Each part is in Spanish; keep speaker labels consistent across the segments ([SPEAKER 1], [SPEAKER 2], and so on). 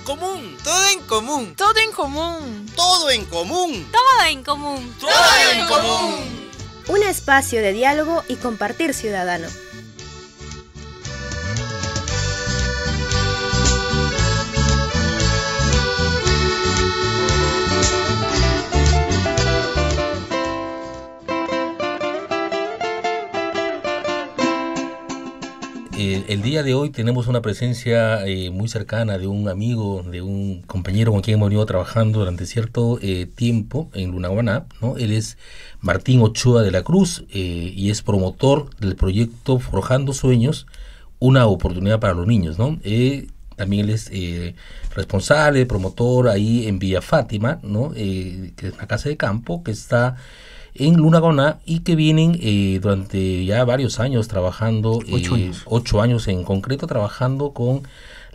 [SPEAKER 1] común.
[SPEAKER 2] Todo en común.
[SPEAKER 3] Todo en común.
[SPEAKER 2] Todo en común.
[SPEAKER 3] Todo en común.
[SPEAKER 1] Todo en común.
[SPEAKER 4] Un espacio de diálogo y compartir ciudadano.
[SPEAKER 5] El día de hoy tenemos una presencia muy cercana de un amigo, de un compañero con quien hemos venido trabajando durante cierto tiempo en Lunahuaná, ¿no? Él es Martín Ochoa de la Cruz y es promotor del proyecto Forjando Sueños, una oportunidad para los niños, ¿no? También él es responsable, promotor ahí en Villa Fátima, ¿no? Que es una casa de campo que está en Lunahuaná y que vienen durante ya varios años trabajando, 8 años en concreto, trabajando con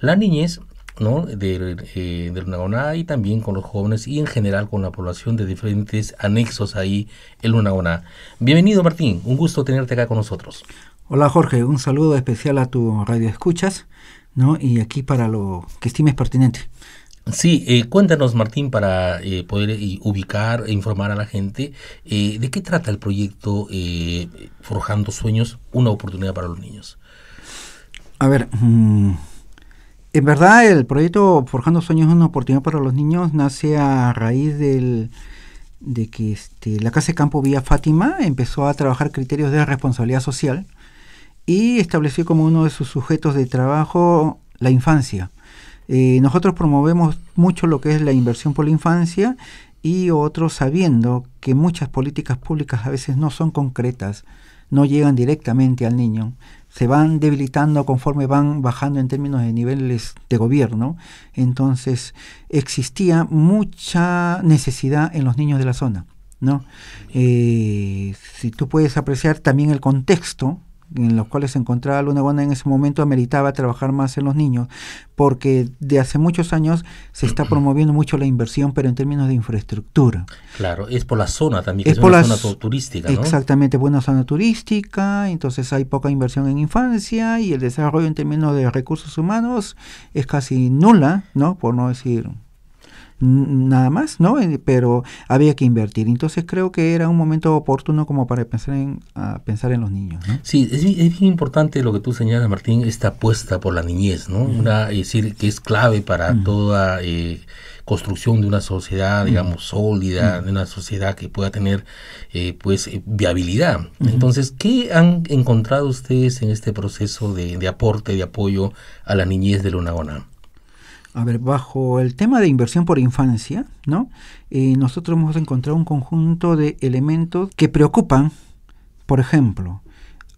[SPEAKER 5] la niñez, ¿no? de Lunahuaná y también con los jóvenes y en general con la población de diferentes anexos ahí en Lunahuaná. Bienvenido, Martín, un gusto tenerte acá con nosotros.
[SPEAKER 6] Hola, Jorge, un saludo especial a tu radio escuchas, ¿no? Y aquí para lo que estimes pertinente.
[SPEAKER 5] Sí, cuéntanos, Martín, para poder ubicar e informar a la gente, ¿de qué trata el proyecto Forjando Sueños, una oportunidad para los niños?
[SPEAKER 6] A ver, en verdad el proyecto Forjando Sueños, una oportunidad para los niños nace a raíz de que la Casa de Campo Villa Fátima empezó a trabajar criterios de responsabilidad social y estableció como uno de sus sujetos de trabajo la infancia. Nosotros promovemos mucho lo que es la inversión por la infancia y otros sabiendo que muchas políticas públicas a veces no son concretas, no llegan directamente al niño, se van debilitando conforme van bajando en términos de niveles de gobierno. Entonces existía mucha necesidad en los niños de la zona, ¿no? Si tú puedes apreciar también el contexto en los cuales se encontraba Lunahuaná en ese momento, ameritaba trabajar más en los niños, porque de hace muchos años se está promoviendo mucho la inversión, pero en términos de infraestructura.
[SPEAKER 5] Claro, es por la zona también, que es una zona turística, ¿no?
[SPEAKER 6] Exactamente, buena zona turística, entonces hay poca inversión en infancia y el desarrollo en términos de recursos humanos es casi nula, ¿no? Por no decir nada más, ¿no? Pero había que invertir. Entonces creo que era un momento oportuno como para pensar en los niños, ¿no?
[SPEAKER 5] Sí, es bien importante lo que tú señalas, Martín, esta apuesta por la niñez, ¿no? Es decir, que es clave para toda construcción de una sociedad, digamos, sólida, de una sociedad que pueda tener, viabilidad. Entonces, ¿qué han encontrado ustedes en este proceso de aporte, de apoyo a la niñez de Lunahuaná?
[SPEAKER 6] A ver, bajo el tema de inversión por infancia, ¿no? Nosotros hemos encontrado un conjunto de elementos que preocupan. Por ejemplo,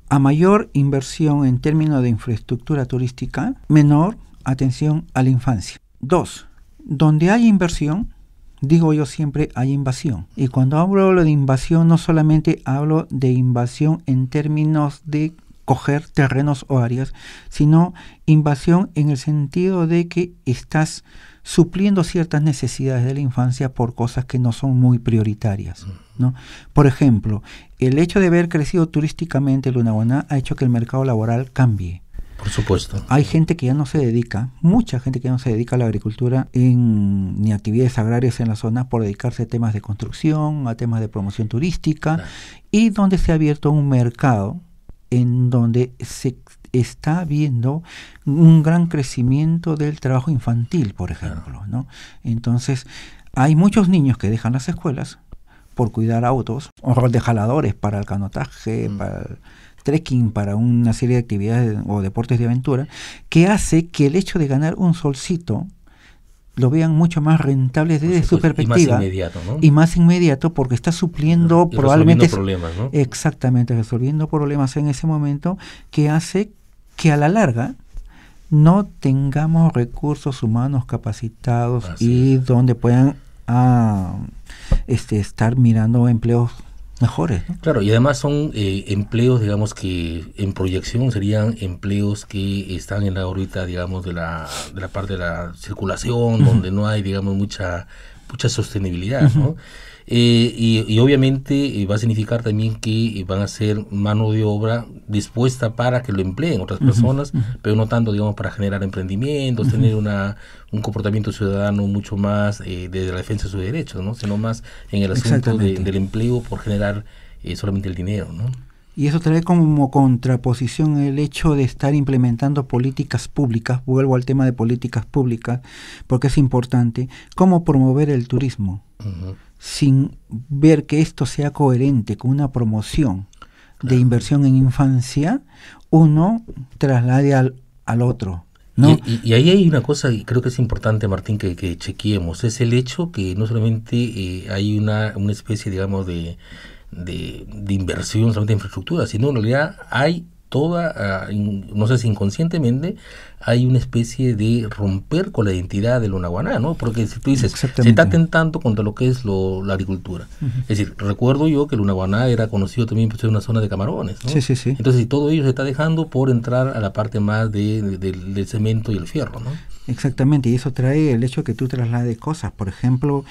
[SPEAKER 6] a mayor inversión en términos de infraestructura turística, menor atención a la infancia. 2. Donde hay inversión, digo yo siempre, hay invasión. Y cuando hablo de invasión, no solamente hablo de invasión en términos de coger terrenos o áreas, sino invasión en el sentido de que estás supliendo ciertas necesidades de la infancia por cosas que no son muy prioritarias, ¿no? Por ejemplo, el hecho de haber crecido turísticamente Lunahuaná ha hecho que el mercado laboral cambie.
[SPEAKER 5] Por supuesto.
[SPEAKER 6] Hay gente que ya no se dedica, mucha gente que ya no se dedica a la agricultura ni actividades agrarias en la zona por dedicarse a temas de construcción, a temas de promoción turística, claro. Y donde se ha abierto un mercado en donde se está viendo un gran crecimiento del trabajo infantil, por ejemplo, ¿no? Entonces, hay muchos niños que dejan las escuelas por cuidar autos, o de jaladores para el canotaje, para el trekking, para una serie de actividades o deportes de aventura, que hace que el hecho de ganar un solcito lo vean mucho más rentable desde su perspectiva.
[SPEAKER 5] Y más inmediato, ¿no?
[SPEAKER 6] Y más inmediato porque está supliendo probablemente...
[SPEAKER 5] Resolviendo problemas, ¿no?
[SPEAKER 6] Exactamente, resolviendo problemas en ese momento, que hace que a la larga no tengamos recursos humanos capacitados donde puedan estar mirando empleos mejores, ¿no?
[SPEAKER 5] Claro, y además son empleos, digamos, que en proyección serían empleos que están en la órbita, digamos, de la parte de la circulación, donde no hay, digamos, mucha sostenibilidad, ¿no? Y obviamente va a significar también que van a ser mano de obra dispuesta para que lo empleen otras personas, pero no tanto, digamos, para generar emprendimientos, tener un comportamiento ciudadano mucho más de la defensa de sus derechos, ¿no? Sino más en el asunto del empleo por generar solamente el dinero, ¿no?
[SPEAKER 6] Y eso trae como contraposición el hecho de estar implementando políticas públicas, vuelvo al tema de políticas públicas, porque es importante, cómo promover el turismo, sin ver que esto sea coherente con una promoción de inversión en infancia, uno traslade al otro, ¿no?
[SPEAKER 5] Y ahí hay una cosa, y creo que es importante, Martín, que chequeemos, es el hecho que no solamente hay una especie, digamos, de inversión solamente en infraestructura, sino en realidad hay toda, no sé si inconscientemente, hay una especie de romper con la identidad del Lunahuaná, ¿no? Porque si tú dices, se está atentando contra lo que es la agricultura. Es decir, recuerdo yo que el Lunahuaná era conocido también por ser una zona de camarones, ¿no?
[SPEAKER 6] Sí, sí, sí.
[SPEAKER 5] Entonces, todo ello se está dejando por entrar a la parte más del cemento y el fierro, ¿no?
[SPEAKER 6] Exactamente, y eso trae el hecho que tú traslades cosas. Por ejemplo,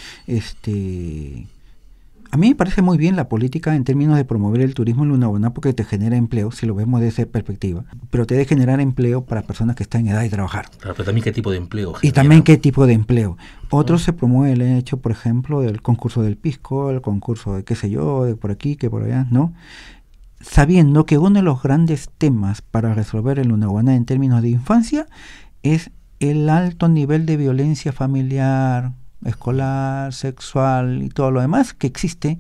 [SPEAKER 6] a mí me parece muy bien la política en términos de promover el turismo en Lunahuaná porque te genera empleo, si lo vemos desde esa perspectiva, pero te debe generar empleo para personas que están en edad de trabajar.
[SPEAKER 5] Claro, pero también qué tipo de empleo.
[SPEAKER 6] Y también qué tipo de empleo. Otros se promueve el hecho, por ejemplo, del concurso del pisco, el concurso de qué sé yo, de por aquí, que por allá, ¿no? Sabiendo que uno de los grandes temas para resolver el Lunahuaná en términos de infancia es el alto nivel de violencia familiar, escolar, sexual y todo lo demás que existe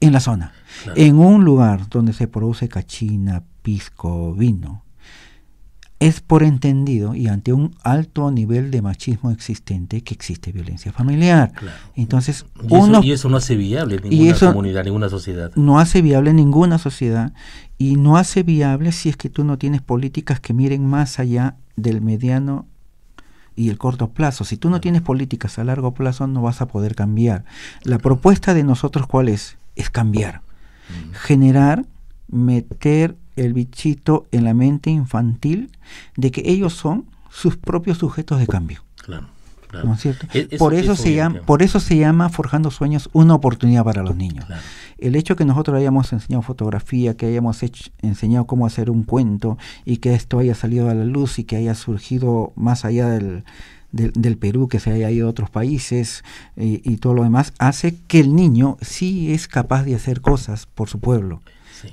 [SPEAKER 6] en la zona. Claro. En un lugar donde se produce cachina, pisco, vino, es por entendido y ante un alto nivel de machismo existente que existe violencia familiar. Claro. Entonces,
[SPEAKER 5] y eso no hace viable ninguna comunidad, ninguna sociedad.
[SPEAKER 6] No hace viable ninguna sociedad y no hace viable si es que tú no tienes políticas que miren más allá del mediano y el corto plazo. Si tú no tienes políticas a largo plazo, no vas a poder cambiar. La propuesta de nosotros, ¿cuál es? Es cambiar. Generar, meter el bichito en la mente infantil de que ellos son sus propios sujetos de cambio. Claro. ¿No es cierto? Por eso se llama Forjando Sueños una oportunidad para los niños. Claro. El hecho que nosotros hayamos enseñado fotografía, que hayamos enseñado cómo hacer un cuento y que esto haya salido a la luz y que haya surgido más allá del Perú, que se haya ido a otros países y todo lo demás, hace que el niño sí es capaz de hacer cosas por su pueblo.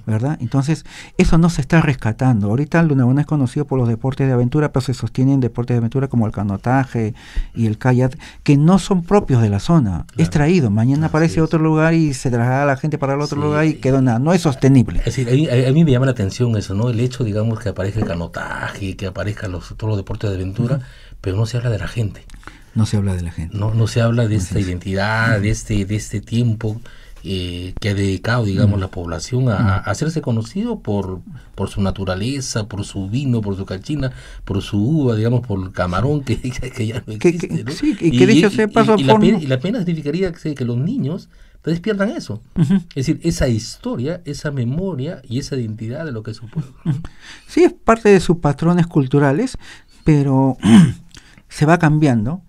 [SPEAKER 6] ¿Verdad? Entonces, eso no se está rescatando. Ahorita el Lunahuaná es conocido por los deportes de aventura, pero se sostienen deportes de aventura como el canotaje y el kayak, que no son propios de la zona. Claro. Es traído. Mañana aparece otro lugar y se traslada a la gente para el otro lugar y quedó nada. No es sostenible.
[SPEAKER 5] Es decir, a mí me llama la atención eso, ¿no? El hecho, digamos, que aparezca el canotaje, que aparezcan todos los deportes de aventura, pero no se habla de la gente.
[SPEAKER 6] No se habla de la gente.
[SPEAKER 5] No se habla de esta identidad, de este tiempo que ha dedicado, digamos, la población a hacerse conocido por su naturaleza, por su vino, por su cachina, por su uva, digamos, por el camarón que ya no existe, ¿no?
[SPEAKER 6] Sí, y que dicho sea paso
[SPEAKER 5] y la pena significaría que los niños entonces pierdan eso. Es decir, esa historia, esa memoria y esa identidad de lo que es su pueblo.
[SPEAKER 6] Sí, es parte de sus patrones culturales, pero se va cambiando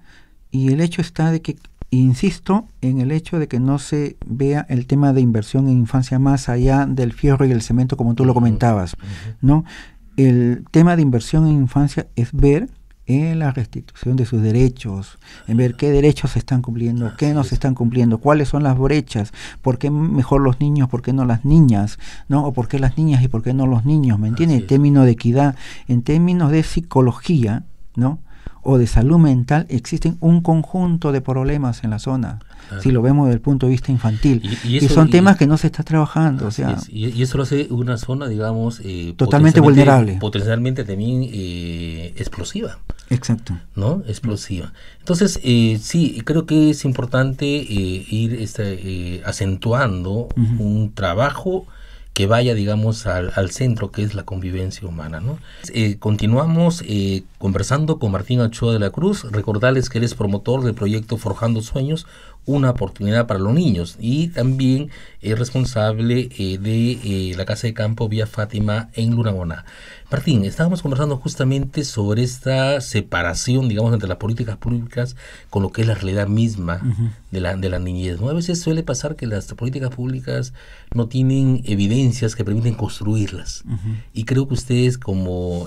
[SPEAKER 6] y el hecho está de que insisto en el hecho de que no se vea el tema de inversión en infancia más allá del fierro y el cemento como tú lo comentabas, ¿no? El tema de inversión en infancia es ver en la restitución de sus derechos, en ver qué derechos se están cumpliendo, qué no se están cumpliendo, cuáles son las brechas, por qué mejor los niños, por qué no las niñas, ¿no? O por qué las niñas y por qué no los niños, ¿me entiendes? En términos de equidad, en términos de psicología, ¿no? O de salud mental, existen un conjunto de problemas en la zona, si lo vemos desde el punto de vista infantil, y son temas que no se está trabajando. O sea,
[SPEAKER 5] y eso lo hace una zona, digamos,
[SPEAKER 6] totalmente vulnerable,
[SPEAKER 5] potencialmente también explosiva.
[SPEAKER 6] Exacto.
[SPEAKER 5] ¿No? Explosiva. Entonces, sí, creo que es importante ir acentuando un trabajo que vaya, digamos, al centro, que es la convivencia humana, ¿no? Continuamos conversando con Martín Ochoa de la Cruz. Recordarles que él es promotor del proyecto Forjando Sueños, una oportunidad para los niños, y también es responsable de la Casa de Campo Vía Fátima en Lunahuaná. Martín, estábamos conversando justamente sobre esta separación, digamos, entre las políticas públicas con lo que es la realidad misma de la niñez, ¿no? A veces suele pasar que las políticas públicas no tienen evidencias que permiten construirlas. Y creo que ustedes, como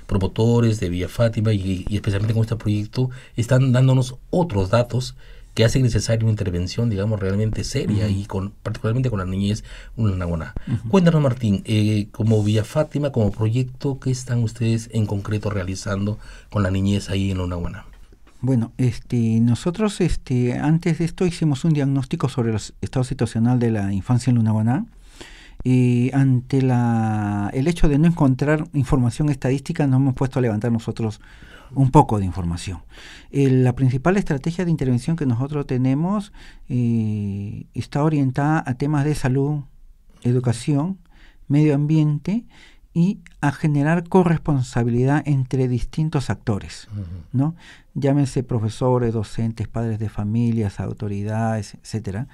[SPEAKER 5] promotores de Vía Fátima y especialmente con este proyecto, están dándonos otros datos que hacen necesaria una intervención, digamos, realmente seria y particularmente con la niñez lunahuaná. Cuéntanos, Martín, como Vía Fátima, como proyecto, ¿qué están ustedes en concreto realizando con la niñez ahí en Lunahuaná?
[SPEAKER 6] Bueno, nosotros antes de esto hicimos un diagnóstico sobre el estado situacional de la infancia en Lunahuaná. Y ante el hecho de no encontrar información estadística, nos hemos puesto a levantar nosotros un poco de información. La principal estrategia de intervención que nosotros tenemos está orientada a temas de salud, educación, medio ambiente y a generar corresponsabilidad entre distintos actores, ¿no? Llámense profesores, docentes, padres de familias, autoridades, etcétera.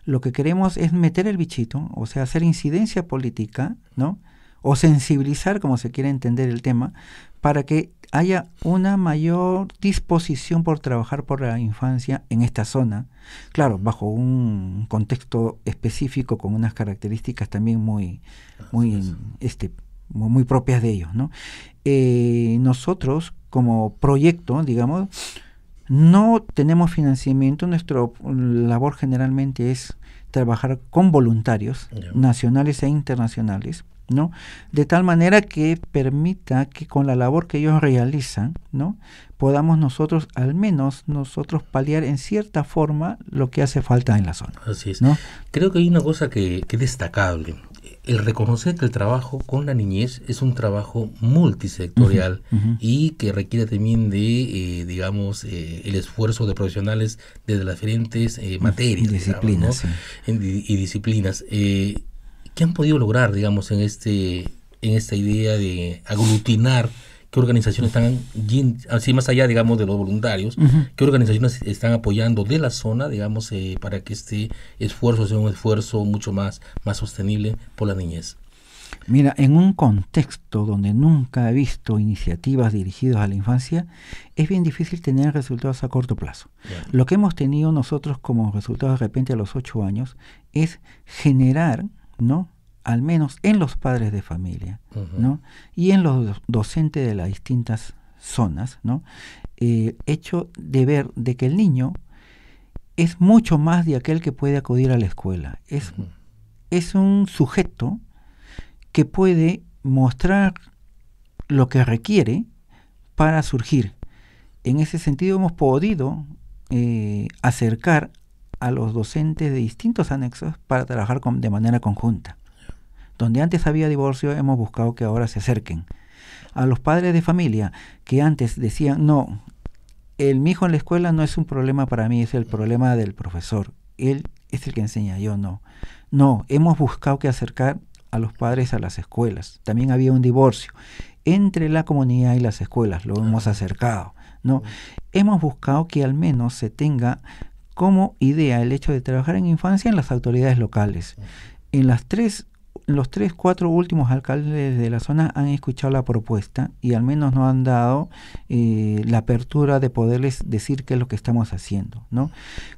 [SPEAKER 6] Lo que queremos es meter el bichito, o sea, hacer incidencia política, ¿no? O sensibilizar, como se quiere entender el tema, para que haya una mayor disposición por trabajar por la infancia en esta zona, claro, bajo un contexto específico con unas características también muy propias de ellos, ¿no? Nosotros, como proyecto, digamos, no tenemos financiamiento. Nuestra labor generalmente es trabajar con voluntarios nacionales e internacionales, ¿no? De tal manera que permita que con la labor que ellos realizan, ¿no?, podamos nosotros, al menos nosotros, paliar en cierta forma lo que hace falta en la zona.
[SPEAKER 5] Así es,
[SPEAKER 6] ¿no?
[SPEAKER 5] Creo que hay una cosa que es destacable: el reconocer que el trabajo con la niñez es un trabajo multisectorial y que requiere también de, el esfuerzo de profesionales desde las diferentes materias,
[SPEAKER 6] disciplinas,
[SPEAKER 5] digamos, ¿no? Y disciplinas. ¿Qué han podido lograr, digamos, en esta idea de aglutinar? ¿Qué organizaciones están, así más allá, digamos, de los voluntarios, qué organizaciones están apoyando de la zona, digamos, para que este esfuerzo sea un esfuerzo mucho más sostenible por la niñez?
[SPEAKER 6] Mira, en un contexto donde nunca he visto iniciativas dirigidas a la infancia, es bien difícil tener resultados a corto plazo. Lo que hemos tenido nosotros como resultado de repente a los 8 años es generar, ¿no?, al menos en los padres de familia, ¿no?, y en los docentes de las distintas zonas, ¿no?, hecho de ver de que el niño es mucho más de aquel que puede acudir a la escuela. Es un sujeto que puede mostrar lo que requiere para surgir. En ese sentido hemos podido acercar a los docentes de distintos anexos para trabajar de manera conjunta. Donde antes había divorcio, hemos buscado que ahora se acerquen. A los padres de familia que antes decían, no, mi hijo en la escuela no es un problema para mí, es el problema del profesor. Él es el que enseña, yo no. No, hemos buscado que acercar a los padres a las escuelas. También había un divorcio entre la comunidad y las escuelas, lo hemos acercado, ¿no? Hemos buscado que al menos se tenga como idea el hecho de trabajar en infancia en las autoridades locales. En los 4 últimos alcaldes de la zona han escuchado la propuesta y al menos nos han dado la apertura de poderles decir qué es lo que estamos haciendo, ¿no?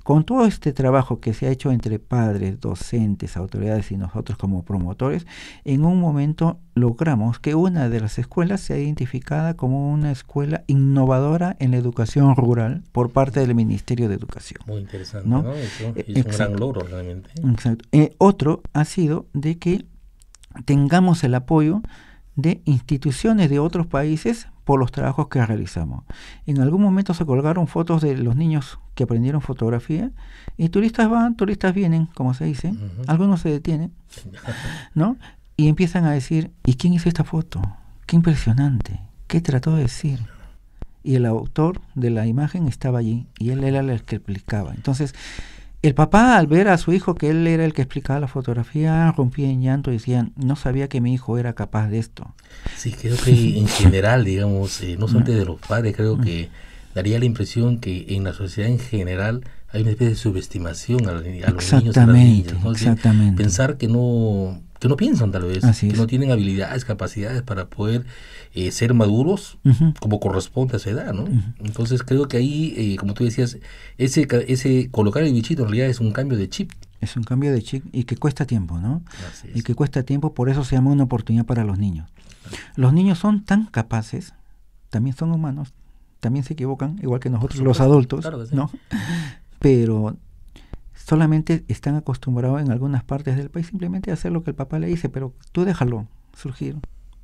[SPEAKER 6] Con todo este trabajo que se ha hecho entre padres, docentes, autoridades y nosotros como promotores, en un momento logramos que una de las escuelas sea identificada como una escuela innovadora en la educación rural por parte del Ministerio de Educación.
[SPEAKER 5] Muy interesante,
[SPEAKER 6] ¿no?
[SPEAKER 5] Eso es un gran logro realmente.
[SPEAKER 6] Exacto. Otro ha sido de que tengamos el apoyo de instituciones de otros países por los trabajos que realizamos. En algún momento se colgaron fotos de los niños que aprendieron fotografía y turistas van, turistas vienen, como se dice, algunos se detienen, ¿no? Y empiezan a decir, ¿y quién hizo esta foto? ¡Qué impresionante! ¿Qué trató de decir? Y el autor de la imagen estaba allí y él era el que explicaba. Entonces, el papá, al ver a su hijo que él era el que explicaba la fotografía, rompía en llanto y decía, no sabía que mi hijo era capaz de esto.
[SPEAKER 5] Sí, creo que en general, digamos, no solamente de los padres, creo que daría la impresión que en la sociedad en general hay una especie de subestimación a los niños y a las
[SPEAKER 6] Exactamente,
[SPEAKER 5] niñas, ¿no?
[SPEAKER 6] exactamente.
[SPEAKER 5] Pensar que no piensan tal vez,
[SPEAKER 6] Así
[SPEAKER 5] que
[SPEAKER 6] es.
[SPEAKER 5] no tienen habilidades, capacidades para poder ser maduros
[SPEAKER 6] Ujú.
[SPEAKER 5] como corresponde a su edad, ¿no?
[SPEAKER 6] Ujú.
[SPEAKER 5] Entonces creo que ahí, como tú decías, ese colocar el bichito en realidad es un cambio de chip.
[SPEAKER 6] Es un cambio de chip y que cuesta tiempo, ¿no?
[SPEAKER 5] Así
[SPEAKER 6] Y
[SPEAKER 5] es.
[SPEAKER 6] que cuesta tiempo, por eso se llama una oportunidad para los niños. Los niños son tan capaces, también son humanos, también se equivocan, igual que nosotros los
[SPEAKER 5] supuesto,
[SPEAKER 6] adultos,
[SPEAKER 5] claro que sí.
[SPEAKER 6] ¿no? Pero solamente están acostumbrados en algunas partes del país simplemente a hacer lo que el papá le dice, pero tú déjalo surgir,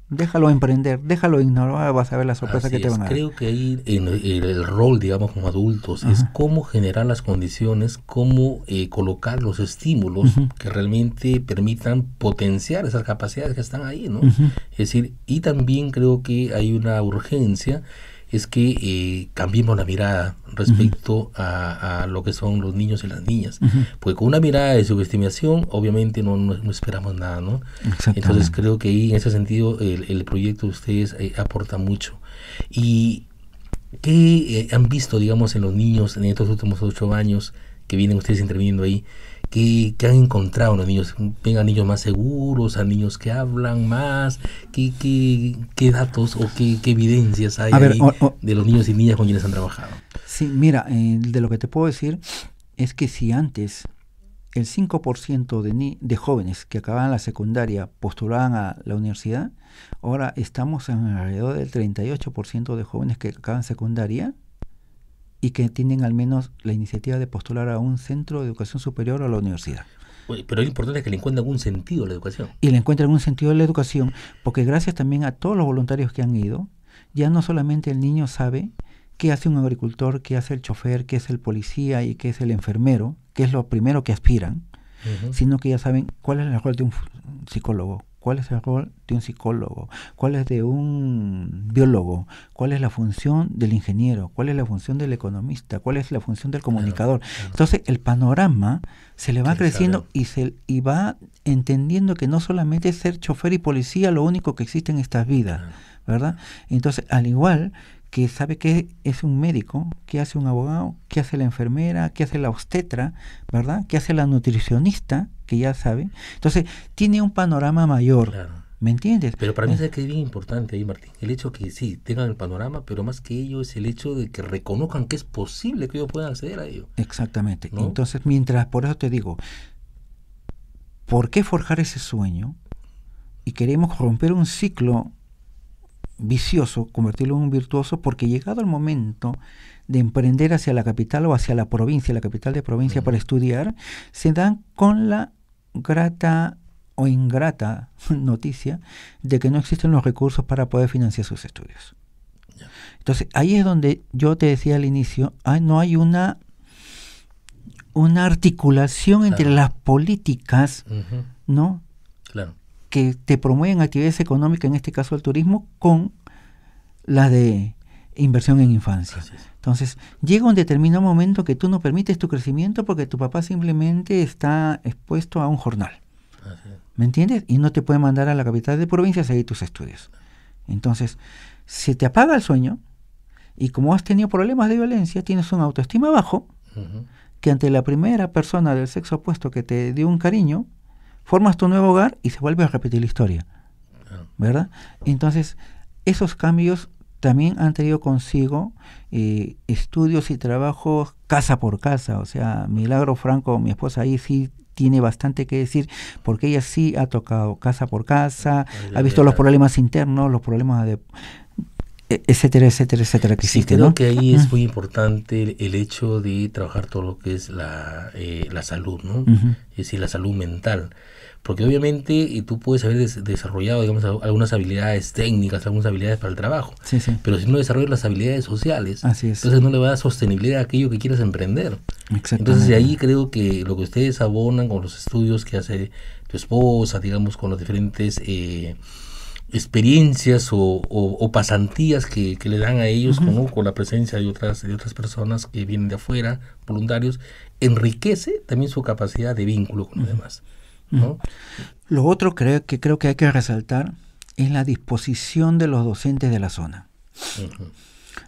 [SPEAKER 6] déjalo emprender, déjalo ignorar, vas a ver la sorpresa
[SPEAKER 5] Así
[SPEAKER 6] que te
[SPEAKER 5] es.
[SPEAKER 6] van a dar.
[SPEAKER 5] Creo que ahí el rol, digamos, como adultos, es
[SPEAKER 6] Ajá.
[SPEAKER 5] cómo generar las condiciones, cómo colocar los estímulos
[SPEAKER 6] Ujú.
[SPEAKER 5] que realmente permitan potenciar esas capacidades que están ahí, ¿no?
[SPEAKER 6] Ujú.
[SPEAKER 5] Es decir, y también creo que hay una urgencia, es que cambiemos la mirada respecto a lo que son los niños y las niñas.
[SPEAKER 6] Ujú.
[SPEAKER 5] Porque con una mirada de subestimación, obviamente no esperamos nada, ¿no?
[SPEAKER 6] Exactamente.
[SPEAKER 5] Entonces creo que ahí en ese sentido el proyecto de ustedes aporta mucho. ¿Y qué han visto, digamos, en los niños en estos últimos 8 años que vienen ustedes interviniendo ahí? ¿Qué han encontrado en los niños? ¿Ven a niños más seguros, a niños que hablan más? ¿Qué datos o qué evidencias hay
[SPEAKER 6] A ver,
[SPEAKER 5] ahí de los niños y niñas con quienes han trabajado?
[SPEAKER 6] Sí, mira, de lo que te puedo decir es que si antes el 5% de jóvenes que acababan la secundaria postulaban a la universidad, ahora estamos en alrededor del 38% de jóvenes que acaban secundaria y que tienen al menos la iniciativa de postular a un centro de educación superior o a la universidad.
[SPEAKER 5] Oye, pero lo importante es que le encuentren algún sentido a la educación.
[SPEAKER 6] Y le encuentran un sentido de la educación, porque gracias también a todos los voluntarios que han ido, ya no solamente el niño sabe qué hace un agricultor, qué hace el chofer, qué es el policía y qué es el enfermero, que es lo primero que aspiran, sino que ya saben cuál es el rol de un psicólogo, cuál es el rol de un psicólogo, cuál es de un biólogo, cuál es la función del ingeniero, cuál es la función del economista, cuál es la función del comunicador.
[SPEAKER 5] Claro.
[SPEAKER 6] Entonces el panorama se le va
[SPEAKER 5] Sí,
[SPEAKER 6] creciendo
[SPEAKER 5] claro.
[SPEAKER 6] y va entendiendo que no solamente es ser chofer y policía lo único que existe en estas vidas,
[SPEAKER 5] Claro.
[SPEAKER 6] ¿verdad? Entonces, al igual que sabe qué es un médico, qué hace un abogado, qué hace la enfermera, qué hace la obstetra, ¿verdad? Qué hace la nutricionista, que ya sabe. Entonces, tiene un panorama mayor,
[SPEAKER 5] Claro.
[SPEAKER 6] ¿me entiendes?
[SPEAKER 5] Pero para mí es que es bien importante ahí, Martín, el hecho que sí, tengan el panorama, pero más que ello es el hecho de que reconozcan que es posible que ellos puedan acceder a ello.
[SPEAKER 6] Exactamente.
[SPEAKER 5] ¿No?
[SPEAKER 6] Entonces, por eso te digo, ¿por qué forjar ese sueño? Y queremos romper un ciclo vicioso, convertirlo en un virtuoso, porque llegado el momento de emprender hacia la capital o hacia la provincia, la capital de provincia, para estudiar, se dan con la grata o ingrata noticia de que no existen los recursos para poder financiar sus estudios. Entonces, ahí es donde yo te decía al inicio, no hay una articulación entre
[SPEAKER 5] Claro.
[SPEAKER 6] las políticas,
[SPEAKER 5] Ujú.
[SPEAKER 6] ¿no?,
[SPEAKER 5] Claro.
[SPEAKER 6] que te promueven actividades económicas, en este caso el turismo, con la de inversión en infancia.
[SPEAKER 5] Así es.
[SPEAKER 6] Entonces, llega un determinado momento que tú no permites tu crecimiento porque tu papá simplemente está expuesto a un jornal,
[SPEAKER 5] Así es.
[SPEAKER 6] ¿me entiendes? Y no te puede mandar a la capital de provincia a seguir tus estudios. Entonces, se te apaga el sueño y como has tenido problemas de violencia, tienes una autoestima bajo,
[SPEAKER 5] Ujú.
[SPEAKER 6] que ante la primera persona del sexo opuesto que te dio un cariño, formas tu nuevo hogar y se vuelve a repetir la historia,
[SPEAKER 5] Claro.
[SPEAKER 6] ¿verdad? Entonces, esos cambios también han traído consigo estudios y trabajos casa por casa. O sea, Milagro Franco, mi esposa, ahí sí tiene bastante que decir, porque ella sí ha tocado casa por casa, ha visto los problemas internos, los problemas de etcétera, etcétera, etcétera, que
[SPEAKER 5] Sí,
[SPEAKER 6] existe,
[SPEAKER 5] creo
[SPEAKER 6] ¿no?
[SPEAKER 5] que ahí es muy importante el hecho de trabajar todo lo que es la salud, ¿no?
[SPEAKER 6] Ujú.
[SPEAKER 5] Es decir, la salud mental. Porque obviamente tú puedes haber desarrollado, digamos, algunas habilidades técnicas, algunas habilidades para el trabajo.
[SPEAKER 6] Sí, sí.
[SPEAKER 5] Pero si no desarrollas las habilidades sociales,
[SPEAKER 6] Así es.
[SPEAKER 5] entonces no le va a dar sostenibilidad a aquello que quieras emprender.
[SPEAKER 6] Exactamente.
[SPEAKER 5] Entonces de ahí creo que lo que ustedes abonan con los estudios que hace tu esposa, digamos, con las diferentes experiencias o pasantías que le dan a ellos,
[SPEAKER 6] Ujú.
[SPEAKER 5] con la presencia de otras personas que vienen de afuera, voluntarios, enriquece también su capacidad de vínculo con los demás, ¿no?
[SPEAKER 6] Lo otro creo que hay que resaltar es la disposición de los docentes de la zona.
[SPEAKER 5] Ujú.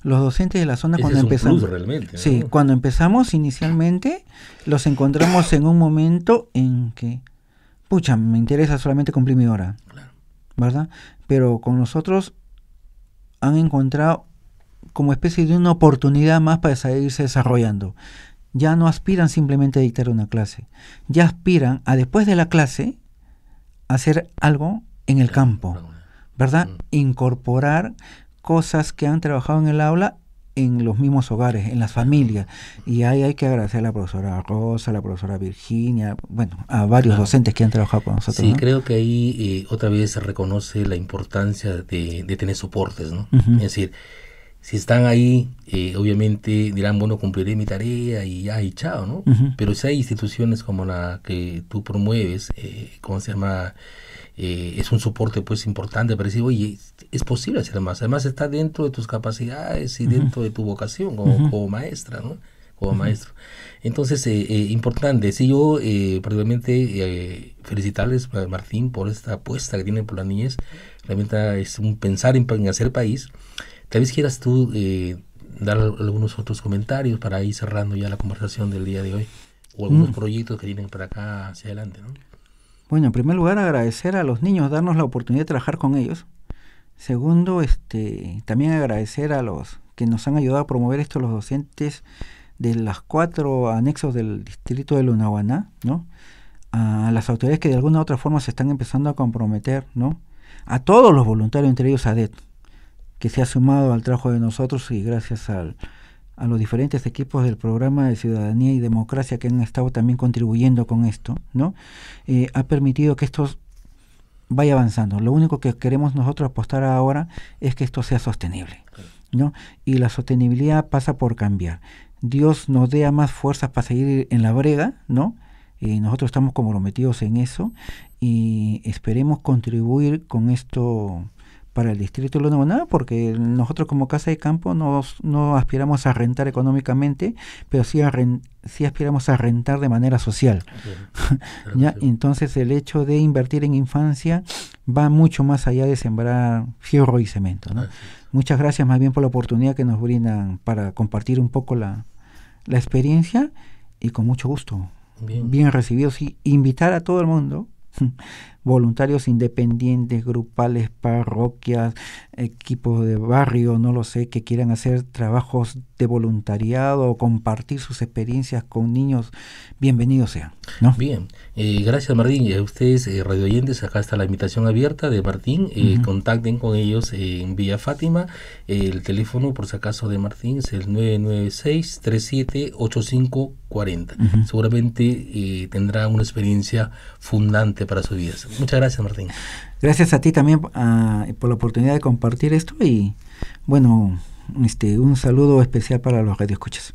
[SPEAKER 6] Los docentes de la zona
[SPEAKER 5] Ese
[SPEAKER 6] cuando
[SPEAKER 5] es un
[SPEAKER 6] empezamos,
[SPEAKER 5] plus realmente, ¿no?
[SPEAKER 6] sí, cuando empezamos inicialmente, los encontramos en un momento en que, pucha, me interesa solamente cumplir mi hora,
[SPEAKER 5] Claro.
[SPEAKER 6] ¿verdad? Pero con nosotros han encontrado como especie de una oportunidad más para seguirse desarrollando. Ya no aspiran simplemente a dictar una clase, ya aspiran a después de la clase hacer algo en el campo, ¿verdad? Incorporar cosas que han trabajado en el aula en los mismos hogares, en las familias. Y ahí hay que agradecer a la profesora Rosa, a la profesora Virginia, bueno, a varios docentes que han trabajado con nosotros.
[SPEAKER 5] Sí,
[SPEAKER 6] ¿no?
[SPEAKER 5] creo que ahí otra vez se reconoce la importancia de tener soportes, ¿no?
[SPEAKER 6] Ujú.
[SPEAKER 5] Es decir, si están ahí, obviamente dirán, bueno, cumpliré mi tarea y ya, y chao, ¿no?
[SPEAKER 6] Ujú.
[SPEAKER 5] Pero si hay instituciones como la que tú promueves, ¿cómo se llama? Es un soporte pues importante para decir, oye, es posible hacer más. Además está dentro de tus capacidades y dentro de tu vocación como maestra, ¿no? Como maestro. Entonces, importante. Sí, yo particularmente felicitarles, Martín, por esta apuesta que tienen por la niñez. Realmente es un pensar en hacer país. Tal vez quieras tú dar algunos otros comentarios para ir cerrando ya la conversación del día de hoy, o algunos proyectos que tienen para acá hacia adelante, ¿no?
[SPEAKER 6] Bueno, en primer lugar agradecer a los niños, darnos la oportunidad de trabajar con ellos. Segundo, también agradecer a los que nos han ayudado a promover esto, los docentes de los 4 anexos del distrito de Lunahuaná, ¿no? A las autoridades que de alguna u otra forma se están empezando a comprometer, ¿no? A todos los voluntarios, entre ellos a ADET, que se ha sumado al trabajo de nosotros y gracias a los diferentes equipos del programa de Ciudadanía y Democracia que han estado también contribuyendo con esto, ¿no? Ha permitido que esto vaya avanzando. Lo único que queremos nosotros apostar ahora es que esto sea sostenible, ¿no? Y la sostenibilidad pasa por cambiar. Dios nos dé a más fuerzas para seguir en la brega, ¿no? Nosotros estamos comprometidos en eso y esperemos contribuir con esto para el distrito de Lunahuaná, porque nosotros como Casa de Campo no aspiramos a rentar económicamente, pero sí aspiramos a rentar de manera social. ¿Ya? Entonces el hecho de invertir en infancia va mucho más allá de sembrar fierro y cemento, ¿no? Muchas gracias más bien por la oportunidad que nos brindan para compartir un poco la experiencia y con mucho gusto. Bien recibidos y invitar a todo el mundo, voluntarios independientes, grupales, parroquias, equipos de barrio, no lo sé, que quieran hacer trabajos de voluntariado o compartir sus experiencias con niños, bienvenidos sean, ¿no?
[SPEAKER 5] Bien, gracias Martín, y a ustedes radio oyentes, acá está la invitación abierta de Martín, contacten con ellos en Villa Fátima, el teléfono por si acaso de Martín es el 996-378540, seguramente tendrá una experiencia fundante para sus vidas. Muchas gracias Martín.
[SPEAKER 6] Gracias a ti también por la oportunidad de compartir esto y bueno, un saludo especial para los radioescuchas.